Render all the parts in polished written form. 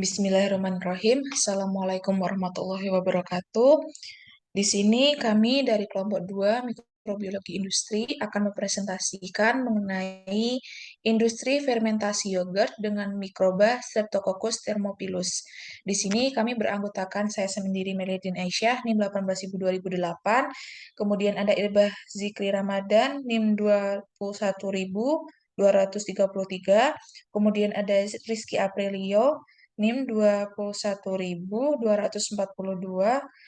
Bismillahirrahmanirrahim. Assalamualaikum warahmatullahi wabarakatuh. Di sini kami dari kelompok 2 Mikrobiologi Industri akan mempresentasikan mengenai industri fermentasi yogurt dengan mikroba Streptococcus thermophilus. Di sini kami beranggotakan saya sendiri Melidin Aisyah, NIM 18.2008. Kemudian ada Irbah Zikri Ramadan, NIM 21.233. Kemudian ada Rizky Aprilio, NIM 21.242.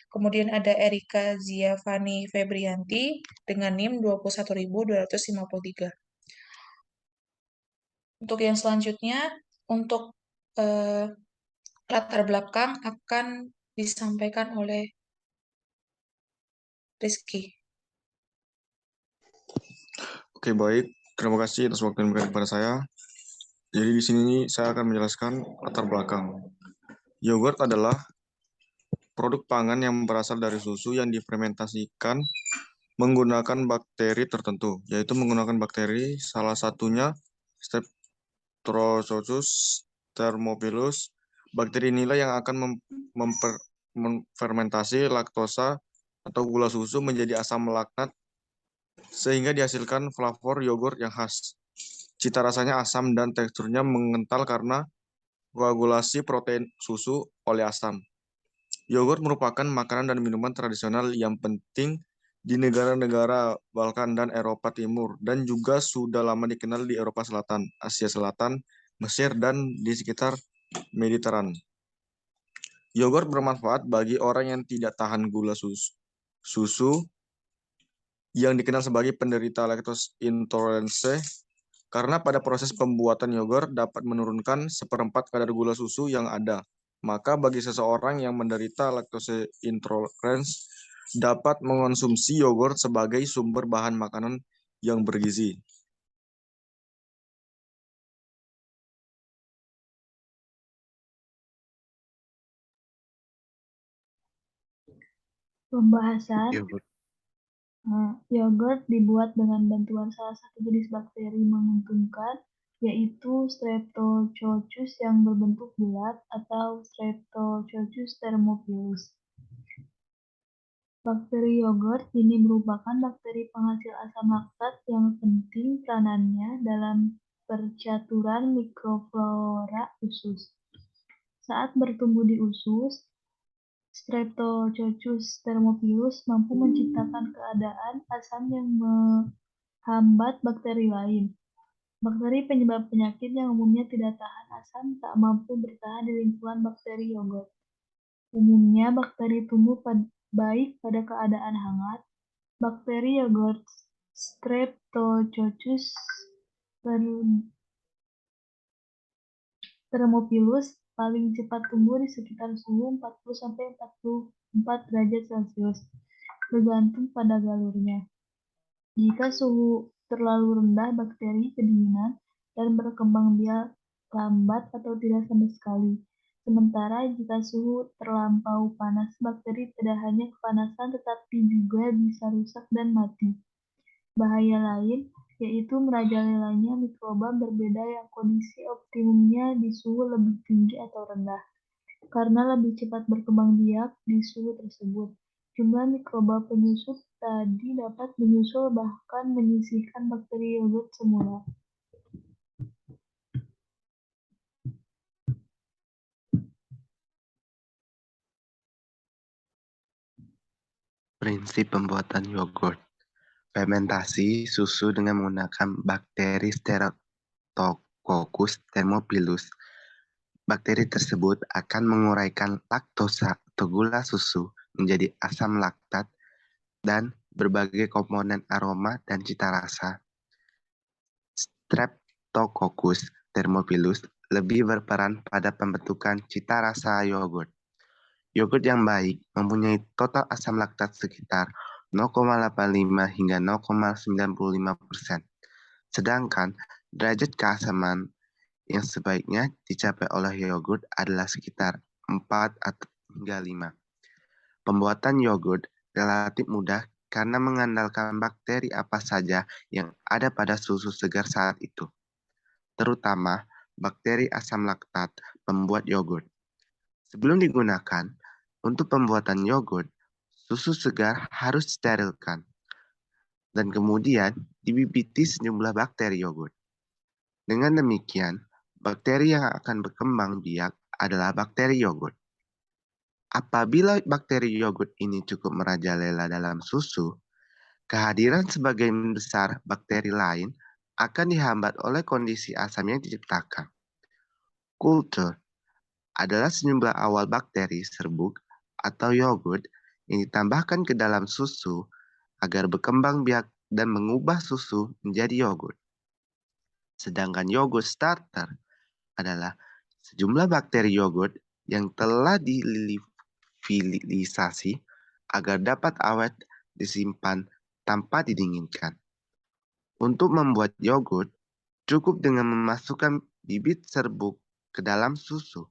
Kemudian ada Erika Ziavani Febrianti dengan NIM 21.253. Untuk yang selanjutnya, untuk latar belakang akan disampaikan oleh Rizky. Oke, baik. Terima kasih atas waktu yang diberikan kepada saya. Jadi di sini saya akan menjelaskan latar belakang. Yogurt adalah produk pangan yang berasal dari susu yang difermentasikan menggunakan bakteri tertentu, yaitu menggunakan bakteri salah satunya Streptococcus thermophilus. Bakteri inilah yang akan memfermentasi laktosa atau gula susu menjadi asam laktat sehingga dihasilkan flavor yogurt yang khas. Cita rasanya asam dan teksturnya mengental karena koagulasi protein susu oleh asam. Yogurt merupakan makanan dan minuman tradisional yang penting di negara-negara Balkan dan Eropa Timur, dan juga sudah lama dikenal di Eropa Selatan, Asia Selatan, Mesir, dan di sekitar Mediteran. Yogurt bermanfaat bagi orang yang tidak tahan gula susu yang dikenal sebagai penderita lactose intolerance, karena pada proses pembuatan yogurt dapat menurunkan 1/4 kadar gula susu yang ada. Maka bagi seseorang yang menderita lactose intolerance dapat mengonsumsi yogurt sebagai sumber bahan makanan yang bergizi. Pembahasan Yogurt. Yogurt dibuat dengan bantuan salah satu jenis bakteri menguntungkan, yaitu Streptococcus yang berbentuk bulat atau Streptococcus thermophilus. Bakteri yogurt ini merupakan bakteri penghasil asam laktat yang penting peranannya dalam percaturan mikroflora usus. Saat bertumbuh di usus, Streptococcus thermophilus mampu menciptakan keadaan asam yang menghambat bakteri lain. Bakteri penyebab penyakit yang umumnya tidak tahan asam tak mampu bertahan di lingkungan bakteri yogurt. Umumnya bakteri tumbuh baik pada keadaan hangat. Bakteri yogurt Streptococcus thermophilus paling cepat tumbuh di sekitar suhu 40-44 derajat Celcius, bergantung pada galurnya. Jika suhu terlalu rendah, bakteri kedinginan dan berkembang biak lambat atau tidak sama sekali. Sementara jika suhu terlampau panas, bakteri tidak hanya kepanasan tetapi juga bisa rusak dan mati. Bahaya lain yaitu merajalelanya mikroba berbeda yang kondisi optimumnya di suhu lebih tinggi atau rendah. Karena lebih cepat berkembang biak di suhu tersebut, jumlah mikroba penyusup tadi dapat menyusul bahkan menyisihkan bakteri yogurt semula. Prinsip pembuatan yogurt. Fermentasi susu dengan menggunakan bakteri Streptococcus thermophilus. Bakteri tersebut akan menguraikan laktosa atau gula susu menjadi asam laktat dan berbagai komponen aroma dan cita rasa. Streptococcus thermophilus lebih berperan pada pembentukan cita rasa yogurt. Yogurt yang baik mempunyai total asam laktat sekitar 0,85 hingga 0,95%. Sedangkan derajat keasaman yang sebaiknya dicapai oleh yogurt adalah sekitar 4 hingga 5. Pembuatan yogurt relatif mudah karena mengandalkan bakteri apa saja yang ada pada susu segar saat itu, terutama bakteri asam laktat pembuat yogurt. Sebelum digunakan untuk pembuatan yogurt, susu segar harus disterilkan dan kemudian dibibiti sejumlah bakteri yogurt. Dengan demikian, bakteri yang akan berkembang biak adalah bakteri yogurt. Apabila bakteri yogurt ini cukup merajalela dalam susu, kehadiran sebagian besar bakteri lain akan dihambat oleh kondisi asam yang diciptakan. Kultur adalah sejumlah awal bakteri serbuk atau yogurt yang ditambahkan ke dalam susu agar berkembang biak dan mengubah susu menjadi yogurt. Sedangkan yogurt starter adalah sejumlah bakteri yogurt yang telah dililifilisasi agar dapat awet disimpan tanpa didinginkan. Untuk membuat yogurt, cukup dengan memasukkan bibit serbuk ke dalam susu.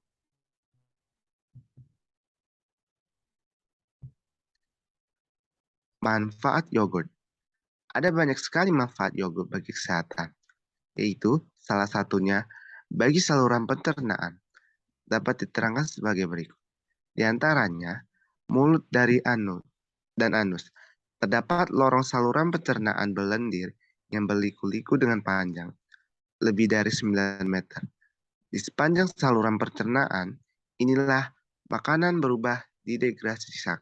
Manfaat yogurt. Ada banyak sekali manfaat yogurt bagi kesehatan, yaitu salah satunya bagi saluran pencernaan dapat diterangkan sebagai berikut. Di antaranya, mulut dari anus dan anus. Terdapat lorong saluran pencernaan berlendir yang berliku-liku dengan panjang lebih dari 9 meter. Di sepanjang saluran pencernaan, inilah makanan berubah didegradasikan.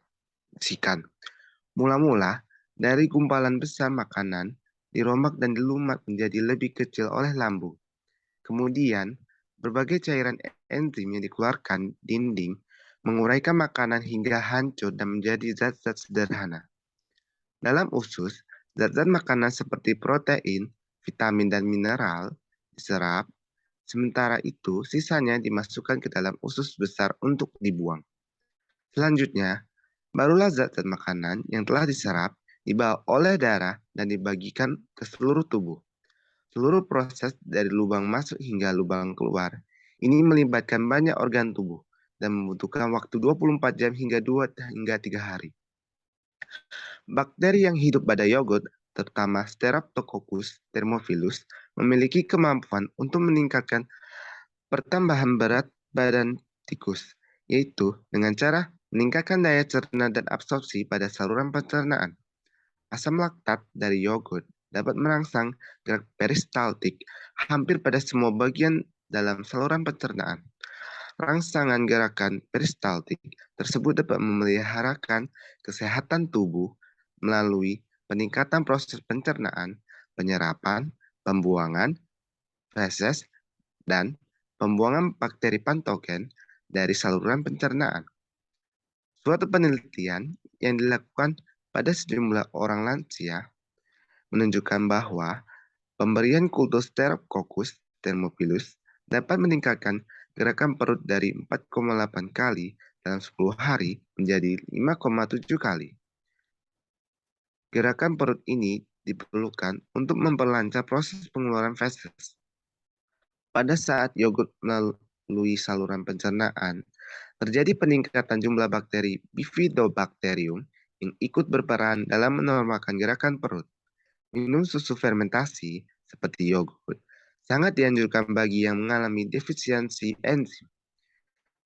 Mula-mula, dari gumpalan besar makanan, dirombak dan dilumat menjadi lebih kecil oleh lambung. Kemudian, berbagai cairan enzim yang dikeluarkan dinding menguraikan makanan hingga hancur dan menjadi zat-zat sederhana. Dalam usus, zat-zat makanan seperti protein, vitamin, dan mineral diserap, sementara itu sisanya dimasukkan ke dalam usus besar untuk dibuang. Selanjutnya, barulah zat-zat makanan yang telah diserap dibawa oleh darah dan dibagikan ke seluruh tubuh. Seluruh proses dari lubang masuk hingga lubang keluar ini melibatkan banyak organ tubuh dan membutuhkan waktu 24 jam hingga 2 hingga 3 hari. Bakteri yang hidup pada yogurt, terutama Streptococcus thermophilus, memiliki kemampuan untuk meningkatkan pertambahan berat badan tikus, yaitu dengan cara meningkatkan daya cerna dan absorpsi pada saluran pencernaan. Asam laktat dari yogurt dapat merangsang gerak peristaltik hampir pada semua bagian dalam saluran pencernaan. Rangsangan gerakan peristaltik tersebut dapat memeliharakan kesehatan tubuh melalui peningkatan proses pencernaan, penyerapan, pembuangan, feses, dan pembuangan bakteri patogen dari saluran pencernaan. Suatu penelitian yang dilakukan pada sejumlah orang lansia menunjukkan bahwa pemberian kultur Streptococcus thermophilus dapat meningkatkan gerakan perut dari 4,8 kali dalam 10 hari menjadi 5,7 kali. Gerakan perut ini diperlukan untuk memperlancar proses pengeluaran feses. Pada saat yogurt melalui saluran pencernaan, terjadi peningkatan jumlah bakteri Bifidobacterium yang ikut berperan dalam menormalkan gerakan perut. Minum susu fermentasi seperti yogurt sangat dianjurkan bagi yang mengalami defisiensi enzim.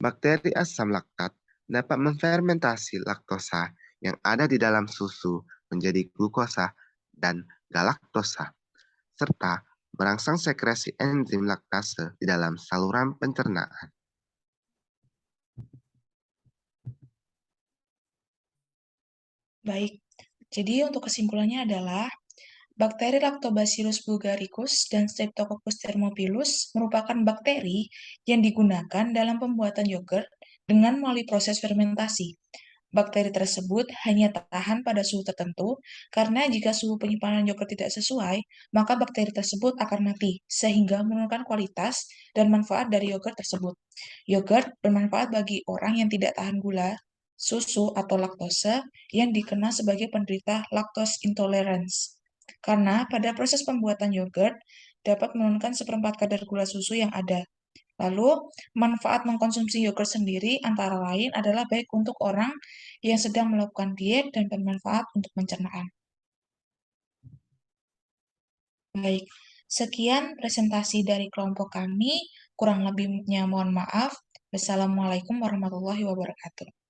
Bakteri asam laktat dapat memfermentasi laktosa yang ada di dalam susu menjadi glukosa dan galaktosa, serta merangsang sekresi enzim laktase di dalam saluran pencernaan. Baik, jadi untuk kesimpulannya adalah bakteri Lactobacillus bulgaricus dan Streptococcus thermophilus merupakan bakteri yang digunakan dalam pembuatan yogurt dengan melalui proses fermentasi. Bakteri tersebut hanya tahan pada suhu tertentu, karena jika suhu penyimpanan yogurt tidak sesuai, maka bakteri tersebut akan mati, sehingga menurunkan kualitas dan manfaat dari yogurt tersebut. Yogurt bermanfaat bagi orang yang tidak tahan gula, susu, atau laktose yang dikenal sebagai penderita lactose intolerance. Karena pada proses pembuatan yogurt dapat menurunkan 1/4 kadar gula susu yang ada. Lalu, manfaat mengkonsumsi yogurt sendiri antara lain adalah baik untuk orang yang sedang melakukan diet dan bermanfaat untuk pencernaan. Baik, sekian presentasi dari kelompok kami. Kurang lebihnya mohon maaf. Wassalamualaikum warahmatullahi wabarakatuh.